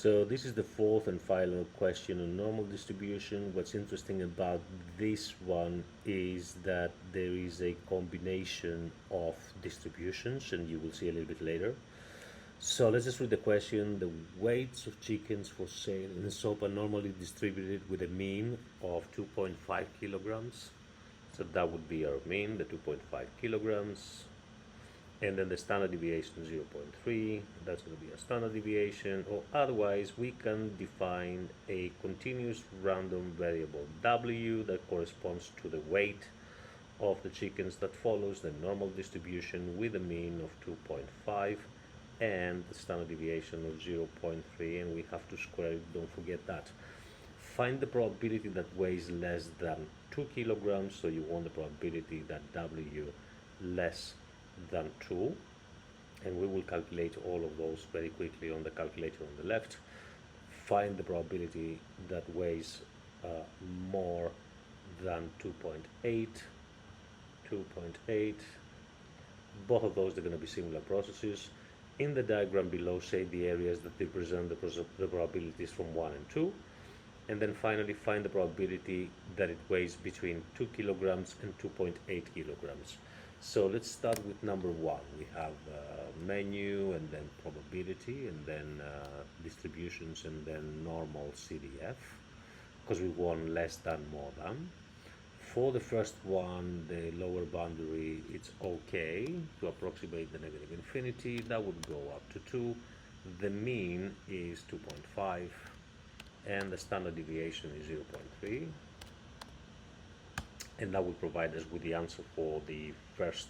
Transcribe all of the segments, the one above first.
So this is the fourth and final question on normal distribution. What's interesting about this one is that there is a combination of distributions, and you will see a little bit later. So let's just read the question. The weights of chickens for sale in SOP are normally distributed with a mean of 2.5 kilograms. So that would be our mean, the 2.5 kilograms. And then the standard deviation 0.3, that's going to be a standard deviation, or otherwise we can define a continuous random variable W that corresponds to the weight of the chickens that follows the normal distribution with a mean of 2.5 and the standard deviation of 0.3, and we have to square it, don't forget that. Find the probability that weighs less than 2 kilograms, so you want the probability that W less than 2, and we will calculate all of those very quickly on the calculator on the left. Find the probability that weighs more than 2.8. Both of those are going to be similar processes. In the diagram below, say the areas that represent the probabilities from 1 and 2, and then finally find the probability that it weighs between 2 kilograms and 2.8 kilograms. So let's start with number 1. We have menu, and then probability, and then distributions, and then normal CDF, because we want less than, more than. For the first one, the lower boundary, it's okay to approximate the negative infinity. That would go up to 2. The mean is 2.5, and the standard deviation is 0.3. And that will provide us with the answer for the first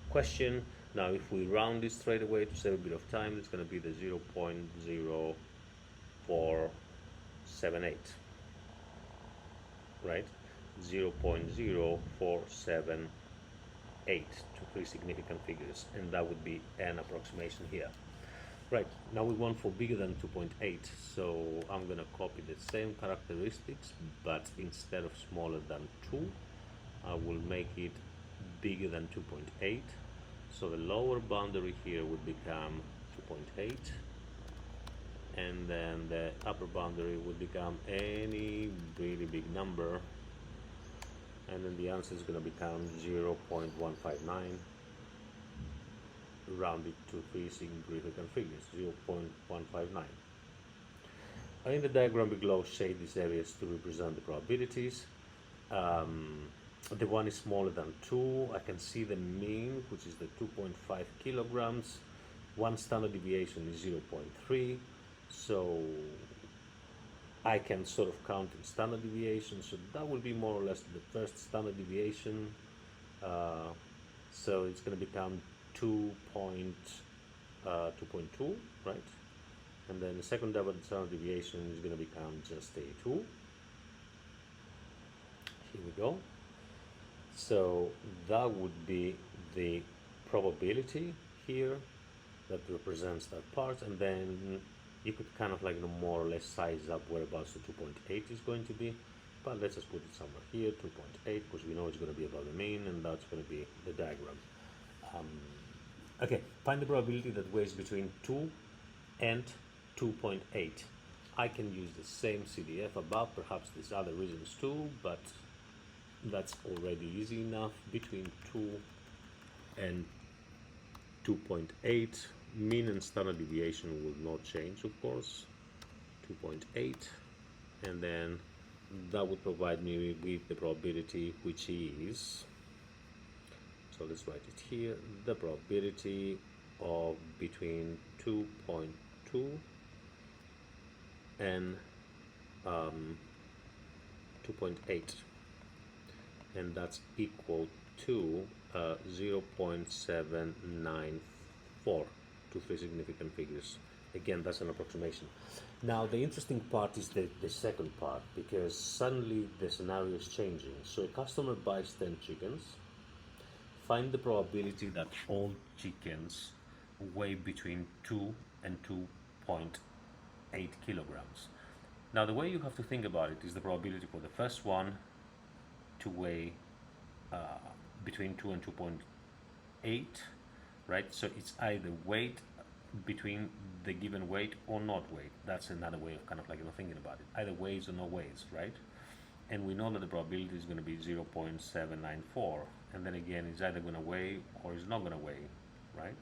question. Now if we round it straight away to save a bit of time, it's going to be the 0.0478, right? 0.0478 to 3 significant figures, and that would be an approximation here. Right, now we want for bigger than 2.8, so I'm going to copy the same characteristics, but instead of smaller than 2, I will make it bigger than 2.8. So the lower boundary here would become 2.8, and then the upper boundary would become any really big number, and then the answer is going to become 0.159. rounded to 3 significant figures, 0.159. In the diagram below, shade these areas to represent the probabilities. The one is smaller than 2. I can see the mean, which is the 2.5 kilograms. One standard deviation is 0.3. So I can sort of count in standard deviation. So that will be more or less the first standard deviation. So it's going to become 2.2, right? And then the second standard deviation is going to become just a 2. Here we go. So that would be the probability here that represents that part, and then you could kind of like more or less size up whereabouts the 2.8 is going to be. But let's just put it somewhere here, 2.8, because we know it's going to be above the mean, and that's going to be the diagram. Okay, find the probability that weighs between 2 and 2.8. I can use the same CDF above, perhaps there's other reasons too, but that's already easy enough. Between 2 and 2.8, mean and standard deviation will not change, of course, 2.8, and then that would provide me with the probability, which is, so let's write it here, the probability of between 2.2 and 2.8, and that's equal to 0.794 to 3 significant figures. Again, that's an approximation. Now the interesting part is the second part, because suddenly the scenario is changing. So a customer buys 10 chickens. Find the probability that all chickens weigh between 2 and 2.8 kilograms. Now the way you have to think about it is the probability for the first one to weigh between 2 and 2.8, right? So it's either weight between the given weight or not weight. That's another way of kind of like thinking about it. Either ways or no ways, right? And we know that the probability is going to be 0.794, and then again it's either going to weigh or it's not going to weigh, right?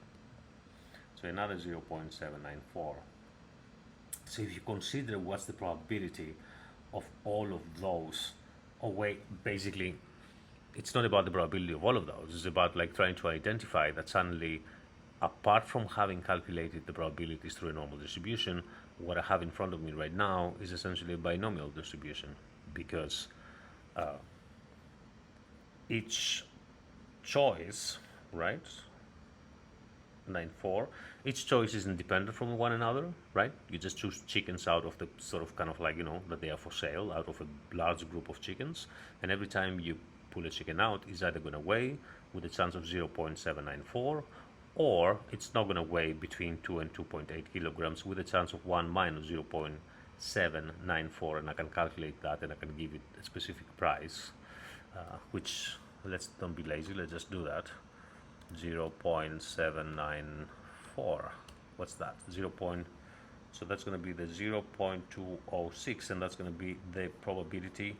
So another 0.794. So if you consider what's the probability of all of those, or wait, basically it's not about the probability of all of those, it's about like trying to identify that suddenly, apart from having calculated the probabilities through a normal distribution, what I have in front of me right now is essentially a binomial distribution, because each choice, right, 9-4, each choice is independent from one another, right? You just choose chickens out of the sort of kind of like, that they are for sale, out of a large group of chickens, and every time you pull a chicken out, it's either going to weigh with a chance of 0.794, or it's not going to weigh between 2 and 2.8 kilograms with a chance of 1 minus 0.794, and I can calculate that and I can give it a specific price, which, let's don't be lazy, let's just do that. 0.794, what's that? So that's going to be the 0.206, and that's going to be the probability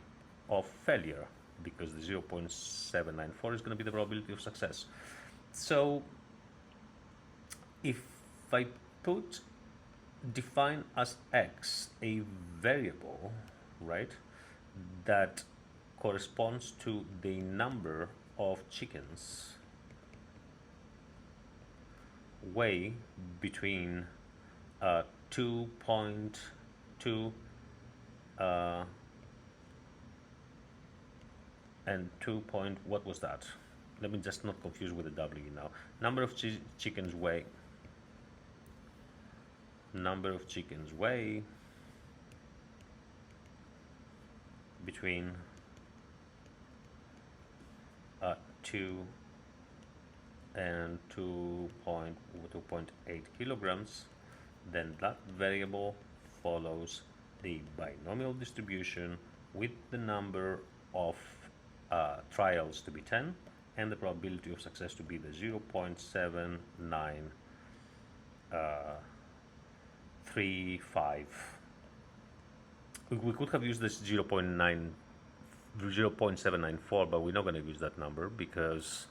of failure, because the 0.794 is going to be the probability of success. So if I define as x a variable, right, that corresponds to the number of chickens weigh between 2.2 and 2 point, what was that? Let me just not confuse with the W now. Number of chickens weigh between 2 and 2.8 kilograms, then that variable follows the binomial distribution with the number of trials to be 10 and the probability of success to be the 0.7935. We could have used this 0.794, but we're not going to use that number because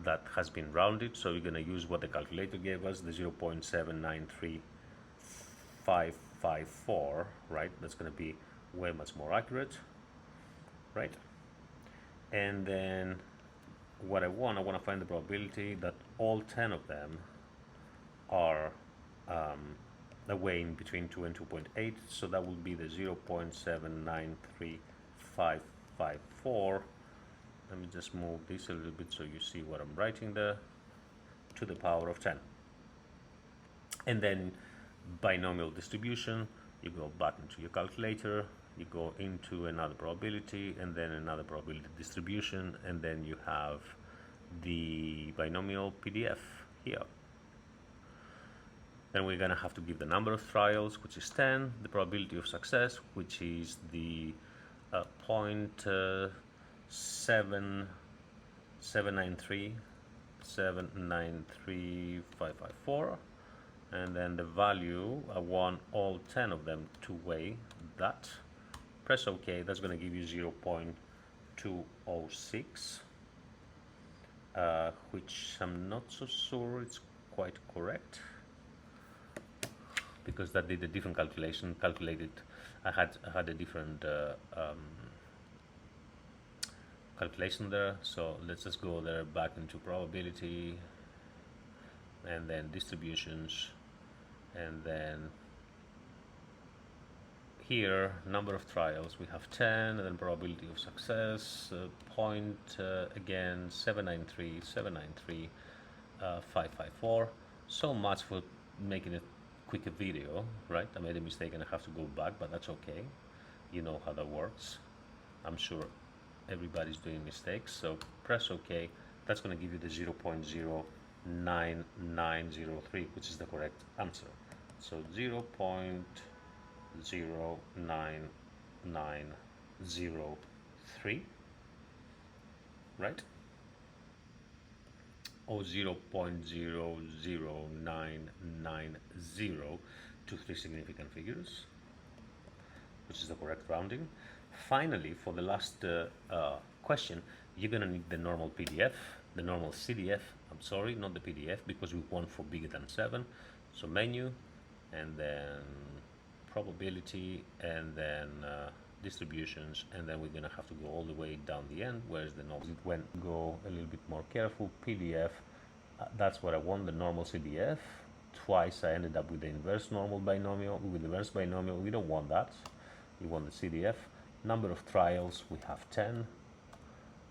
that has been rounded, so we're going to use what the calculator gave us, the 0.793554, right? That's going to be way much more accurate, right? And then what I want to find the probability that all 10 of them are weighing between 2 and 2.8, so that will be the 0.793554. Let me just move this a little bit so you see what I'm writing there, to the power of 10. And then binomial distribution, you go back into your calculator, you go into another probability, and then another probability distribution, and then you have the binomial PDF here. Then we're going to have to give the number of trials, which is 10, the probability of success, which is the 0.793554, and then the value, I want all 10 of them to weigh that. Press OK, that's going to give you 0.206, which I'm not so sure it's quite correct, because that did a different calculation. I had a different calculation there. So let's just go there, back into probability, and then distributions, and then here number of trials we have 10, and then probability of success again 793,554. So much for making a quicker video, right? I made a mistake and I have to go back, but that's okay. You know how that works. I'm sure everybody's doing mistakes, so press OK. That's going to give you the 0.09903, which is the correct answer. So 0.09903, right? or 0.00990 to three significant figures, which is the correct rounding. Finally, for the last question, you're going to need the normal PDF, the normal CDF, I'm sorry, not the PDF, because we want for bigger than 7. So menu, and then probability, and then distributions, and then we're going to have to go all the way down the end. Where's the normal? When go a little bit more careful, PDF, that's what I want, the normal CDF. Twice I ended up with the inverse normal binomial. With the inverse binomial, we don't want that. We want the CDF. Number of trials, we have 10.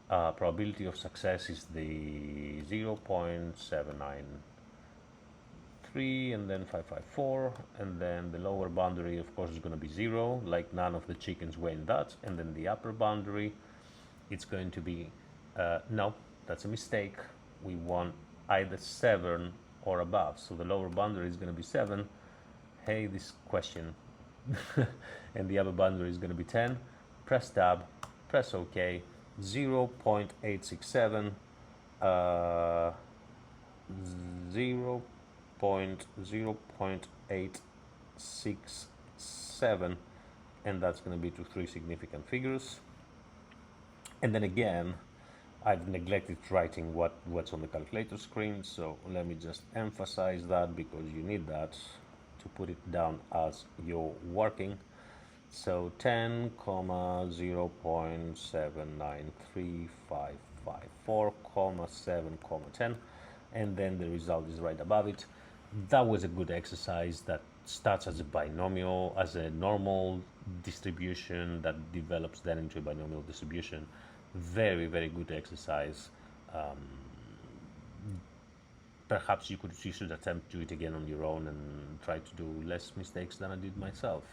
Probability of success is the 0.793, and then 554, and then the lower boundary, of course, is going to be 0, like none of the chickens were in that. And then the upper boundary, it's going to be no, that's a mistake. We want either 7 or above, so the lower boundary is going to be 7. Hey, this question. And the upper boundary is going to be 10. Press tab, press OK. 0.867, 0.867, and that's going to be to three significant figures. And then again, I've neglected writing what's on the calculator screen, so let me just emphasize that, because you need that to put it down as you're working. So 10, 0.793554, 7, 10, and then the result is right above it. That was a good exercise that starts as a binomial, as a normal distribution that develops then into a binomial distribution. Very, very good exercise. Perhaps you should attempt to do it again on your own and try to do less mistakes than I did myself.